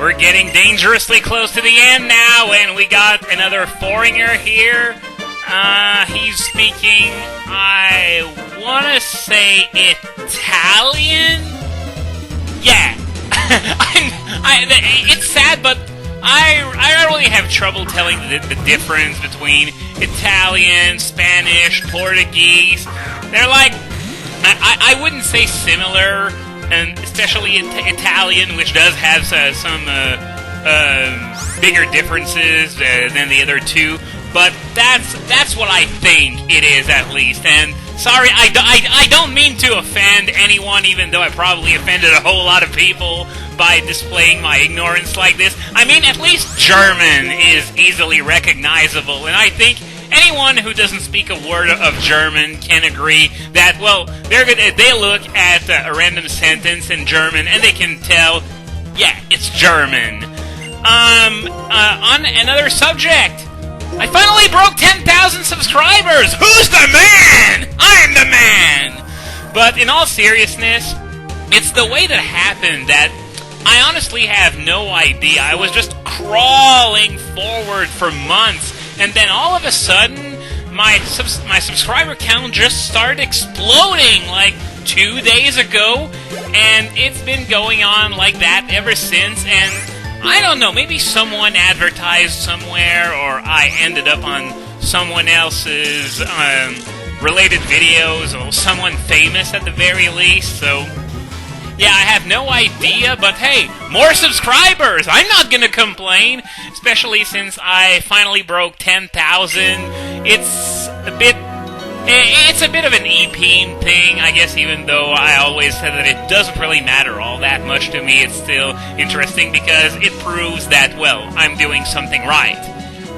We're getting dangerously close to the end now, and we got another foreigner here. He's speaking, I want to say Italian? Yeah. It's sad, but I really have trouble telling the difference between Italian, Spanish, Portuguese. They're like, I wouldn't say similar, and especially Italian, which does have some bigger differences than the other two. But that's what I think it is, at least. And sorry, I don't mean to offend anyone, even though I probably offended a whole lot of people by displaying my ignorance like this. I mean, at least German is easily recognizable, and I think anyone who doesn't speak a word of German can agree that, well, they look at a random sentence in German and they can tell, yeah, it's German. On another subject, I finally broke 10,000 subscribers! Who's the man? I'm the man! But in all seriousness, it's the way that happened that I honestly have no idea. I was just crawling forward for months, and then all of a sudden, my subscriber count just started exploding like 2 days ago, and it's been going on like that ever since, and I don't know, maybe someone advertised somewhere, or I ended up on someone else's related videos, or someone famous at the very least, so yeah, I have no idea, but hey, more subscribers! I'm not gonna complain, especially since I finally broke 10,000. It's a bit of an EP thing, I guess, even though I always said that it doesn't really matter all that much to me. It's still interesting because it proves that, well, I'm doing something right.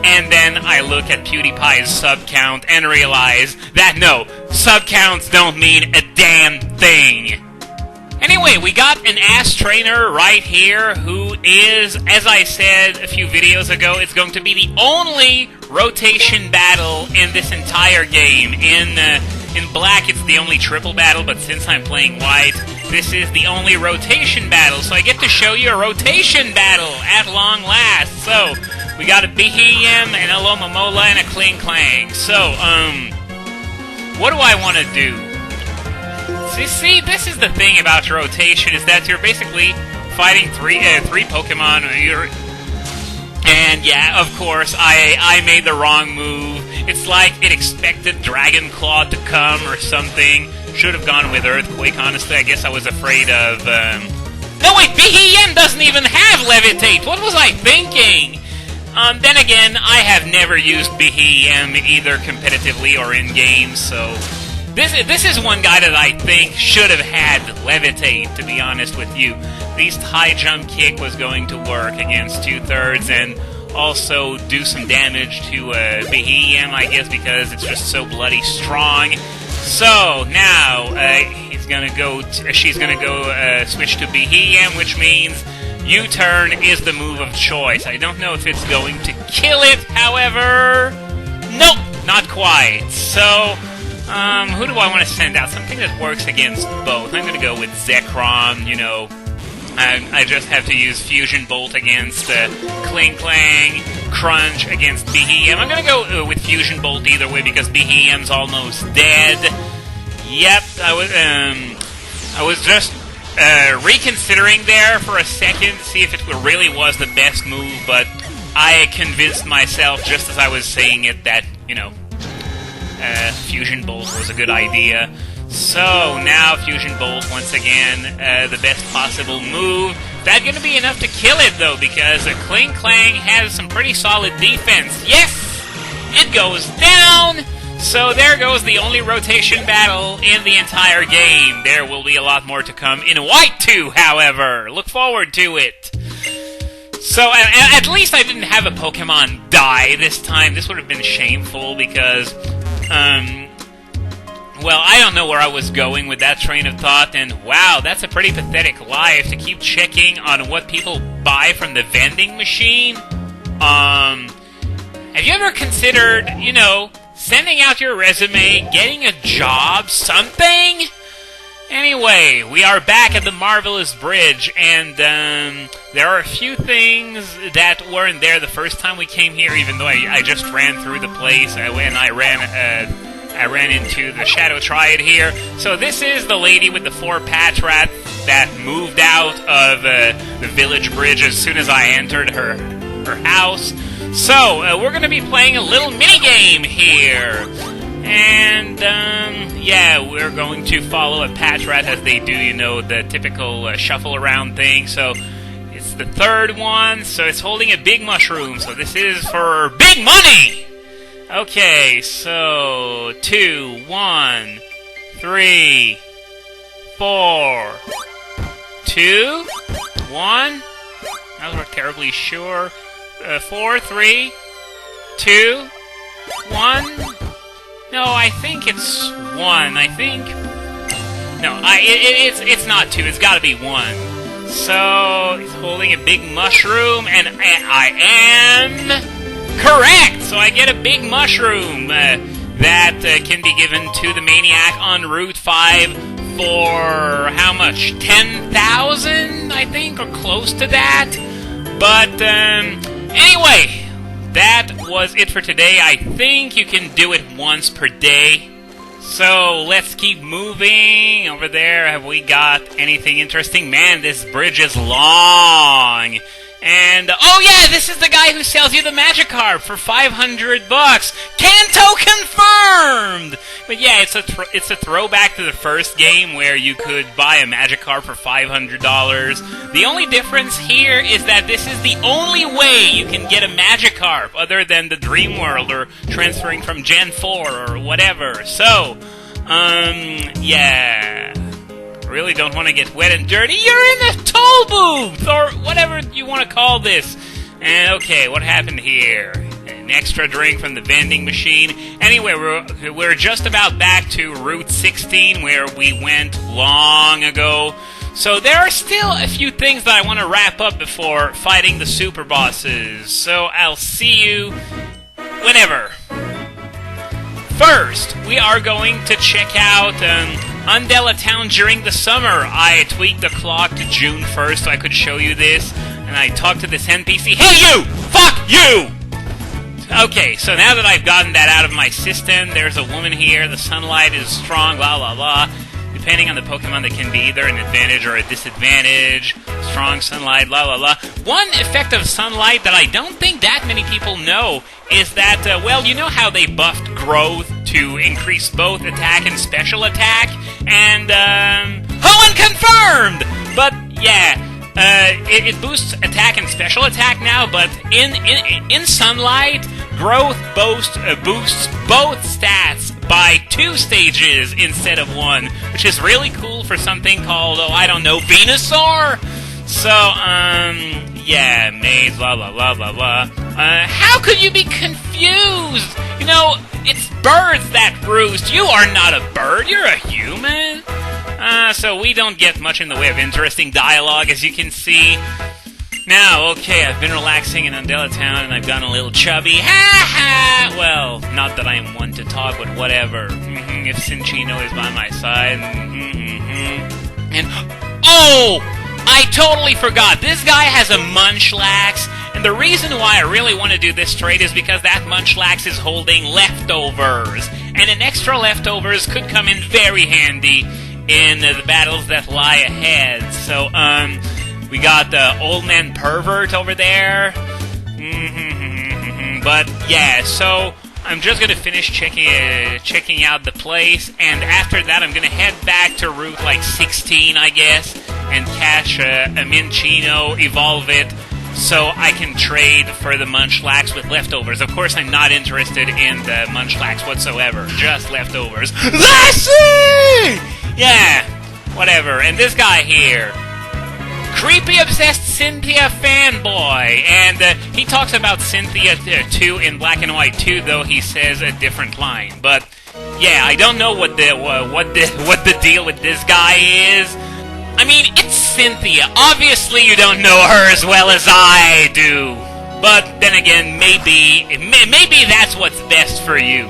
And then I look at PewDiePie's sub count and realize that no, sub counts don't mean a damn thing. Anyway, we got an ass trainer right here who is, as I said a few videos ago, it's going to be the only rotation battle in this entire game. In black, it's the only triple battle, but since I'm playing white, this is the only rotation battle. So I get to show you a rotation battle at long last. So, we got a Behem, an Alomomola, and a Kling Klang. So, what do I want to do? See, this is the thing about rotation, is that you're basically fighting three Pokemon. And yeah, of course, I made the wrong move. It's like it expected Dragon Claw to come or something. Should have gone with Earthquake, honestly. I guess I was afraid of... No, wait, Behem doesn't even have Levitate! What was I thinking? Then again, I have never used Behem either competitively or in-game, so... This is one guy that I think should have had Levitate, to be honest with you. At least High Jump Kick was going to work against 2/3 and also do some damage to Behem, I guess, because it's just so bloody strong. So, now, she's gonna go switch to Behem, which means U-turn is the move of choice. I don't know if it's going to kill it, however... Nope, not quite. So... who do I want to send out? Something that works against both. I'm going to go with Zekrom, you know. I just have to use Fusion Bolt against Kling Klang, Crunch against Behem. I'm going to go with Fusion Bolt either way because Behem's almost dead. Yep, I was just reconsidering there for a second to see if it really was the best move, but I convinced myself just as I was saying it that, you know, Fusion Bolt was a good idea. So, now Fusion Bolt, once again, the best possible move. That's going to be enough to kill it, though, because Kling Klang has some pretty solid defense. Yes! It goes down! So there goes the only rotation battle in the entire game. There will be a lot more to come in White 2, however. Look forward to it. So, at least I didn't have a Pokemon die this time. This would have been shameful, because... well, I don't know where I was going with that train of thought, and wow, that's a pretty pathetic life to keep checking on what people buy from the vending machine. Have you ever considered, you know, sending out your resume, getting a job, something? Anyway, we are back at the Marvelous Bridge, and there are a few things that weren't there the first time we came here, even though I just ran through the place, and I ran into the Shadow Triad here. So this is the lady with the 4 Patrat that moved out of the village bridge as soon as I entered her house. So, we're going to be playing a little minigame here. And, yeah, we're going to follow a Patrat as they do, you know, the typical shuffle around thing. So, it's the third one, so it's holding a big mushroom. So this is for big money! Okay, so 2, 1, 3, 4, 2, 1. That was terribly sure. 4, 3, 2, 1. No, I think it's 1. I think. No, it's not 2. It's got to be 1. So he's holding a big mushroom, and I am correct. So I get a big mushroom that can be given to the maniac on Route 5 for how much? 10,000, I think, or close to that. But anyway. That was it for today. I think you can do it once per day. So, let's keep moving. Over there, have we got anything interesting? Man, this bridge is long. And, oh yeah, this is the guy who sells you the Magikarp for $500. Kanto confirmed! But yeah, it's a throwback to the first game where you could buy a Magikarp for $500. The only difference here is that this is the only way you can get a Magikarp other than the Dream World or transferring from Gen 4 or whatever. So, yeah. Really don't want to get wet and dirty. You're in a toll booth, or whatever you want to call this. And okay, what happened here? An extra drink from the vending machine. Anyway, we're just about back to Route 16, where we went long ago. So there are still a few things that I want to wrap up before fighting the super bosses. So I'll see you whenever. First, we are going to check out Undella Town during the summer. I tweaked the clock to June 1st so I could show you this, and I talked to this NPC. Hey you! Fuck you! Okay, so now that I've gotten that out of my system, there's a woman here, the sunlight is strong, blah blah blah. Depending on the Pokemon, that can be either an advantage or a disadvantage. Strong sunlight, blah blah blah. One effect of sunlight that I don't think that many people know is that, well, you know how they buffed growth to increase both attack and special attack? And, Hoenn confirmed! But, yeah, it boosts attack and special attack now, but in sunlight, growth boosts both stats by 2 stages instead of 1, which is really cool for something called, oh, I don't know, Venusaur? So, yeah, maze, blah, blah, blah, blah, blah. How could you be confused? You know, it's birds that roost. You are not a bird, you're a human. So we don't get much in the way of interesting dialogue, as you can see. Now, okay, I've been relaxing in Undella Town, and I've gotten a little chubby. Ha ha! Well, not that I am one to talk, but whatever. If Cinchino is by my side. And, oh! I totally forgot. This guy has a Munchlax, and the reason why I really want to do this trade is because that Munchlax is holding leftovers, and an extra leftovers could come in very handy in the battles that lie ahead. So, we got the Old Man Pervert over there. But, yeah, so I'm just going to finish checking out the place, and after that I'm going to head back to Route, 16, I guess, and catch a Minccino, evolve it, so I can trade for the Munchlax with leftovers. Of course, I'm not interested in the Munchlax whatsoever, just leftovers. Lassie! Yeah, whatever. And this guy here, creepy obsessed Cynthia fanboy, and he talks about Cynthia too in Black and White too, though he says a different line. But yeah, I don't know what the deal with this guy is. I mean, it's Cynthia. Obviously, you don't know her as well as I do. But then again, maybe that's what's best for you.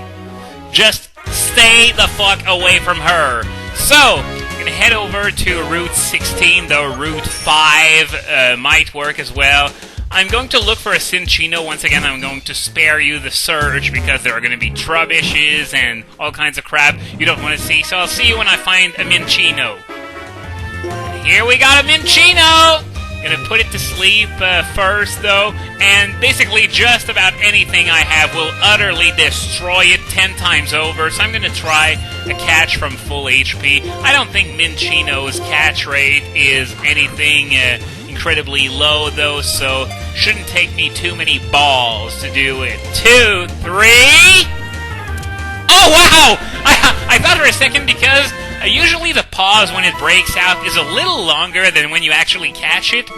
Just stay the fuck away from her. So, can head over to Route 16, though Route 5 might work as well. I'm going to look for a Cinccino. Once again, I'm going to spare you the search because there are going to be Trubbishes and all kinds of crap you don't want to see. So I'll see you when I find a Minccino. Here we got a Minccino! Gonna put it to sleep first, though, and basically just about anything I have will utterly destroy it 10 times over, so I'm gonna try a catch from full HP. I don't think Minccino's catch rate is anything incredibly low, though, so shouldn't take me too many balls to do it. 2, 3... Oh, wow! I thought for a second because usually the pause when it breaks out is a little longer than when you actually catch it.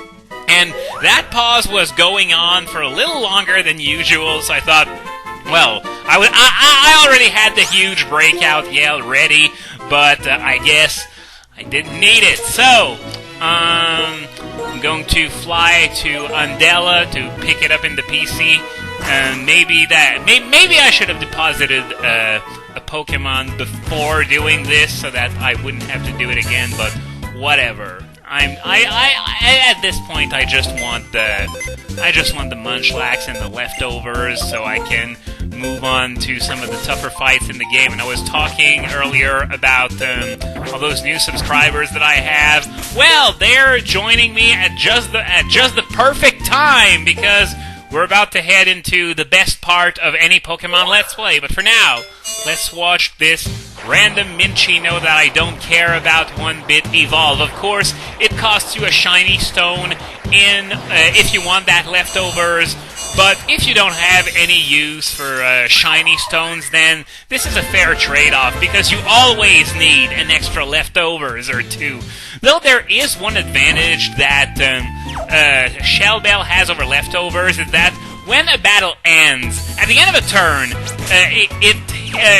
And that pause was going on for a little longer than usual, so I thought, well, I already had the huge breakout yell ready, but I guess I didn't need it. So, I'm going to fly to Undella to pick it up in the PC. Maybe I should have deposited a Pokemon before doing this so that I wouldn't have to do it again, but whatever. At this point I just want the Munchlax and the leftovers so I can move on to some of the tougher fights in the game. And I was talking earlier about all those new subscribers that I have. Well, they're joining me at just the perfect time because we're about to head into the best part of any Pokemon Let's Play. But for now, let's watch this random Minccino that I don't care about one bit evolve. Of course, it costs you a shiny stone if you want that leftovers, but if you don't have any use for shiny stones, then this is a fair trade-off, because you always need an extra leftovers or two. Though there is one advantage that Shellbell has over leftovers, is that when a battle ends, at the end of a turn,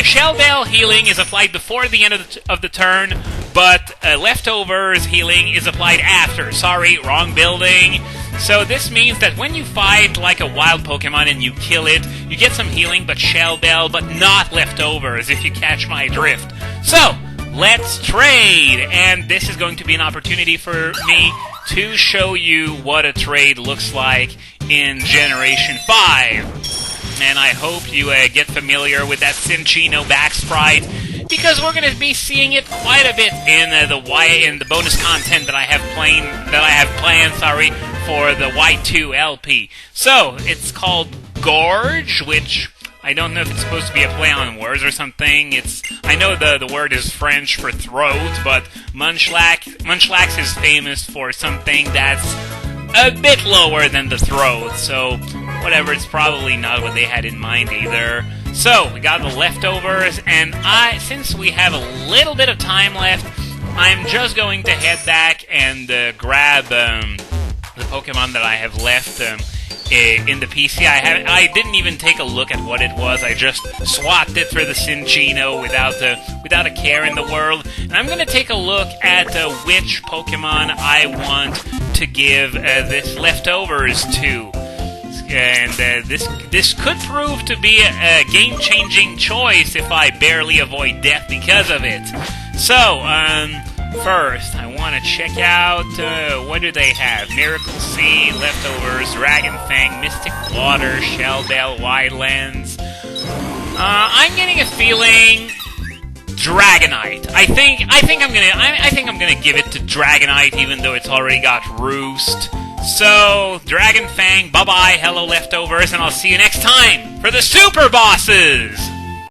Shellbell healing is applied before the end of the turn, but leftovers healing is applied after. Sorry, wrong building. So this means that when you fight like a wild Pokemon and you kill it, you get some healing, but Shellbell, but not leftovers, if you catch my drift. So, let's trade! And this is going to be an opportunity for me to show you what a trade looks like in Generation 5. And I hope you get familiar with that Cinccino back sprite, because we're going to be seeing it quite a bit in the bonus content that I have planned for the Y2 LP. So it's called Gorge, which I don't know if it's supposed to be a play on words or something. I know the word is French for throat, but Munchlax is famous for something that's a bit lower than the throat, so whatever, it's probably not what they had in mind either. So, we got the leftovers, and since we have a little bit of time left, I'm just going to head back and grab the Pokemon that I have left in the PC. I didn't even take a look at what it was. I just swapped it for the Cinccino without a care in the world. And I'm going to take a look at which Pokemon I want to give this leftovers to. And this could prove to be a game-changing choice if I barely avoid death because of it. So, first, I want to check out, what do they have? Miracle Seed, Leftovers, Dragon Fang, Mystic Water, Shellbell, Wildlands. I'm getting a feeling Dragonite. I think I'm gonna give it to Dragonite, even though it's already got Roost. So, Dragon Fang, bye-bye, hello leftovers, and I'll see you next time for the Super Bosses!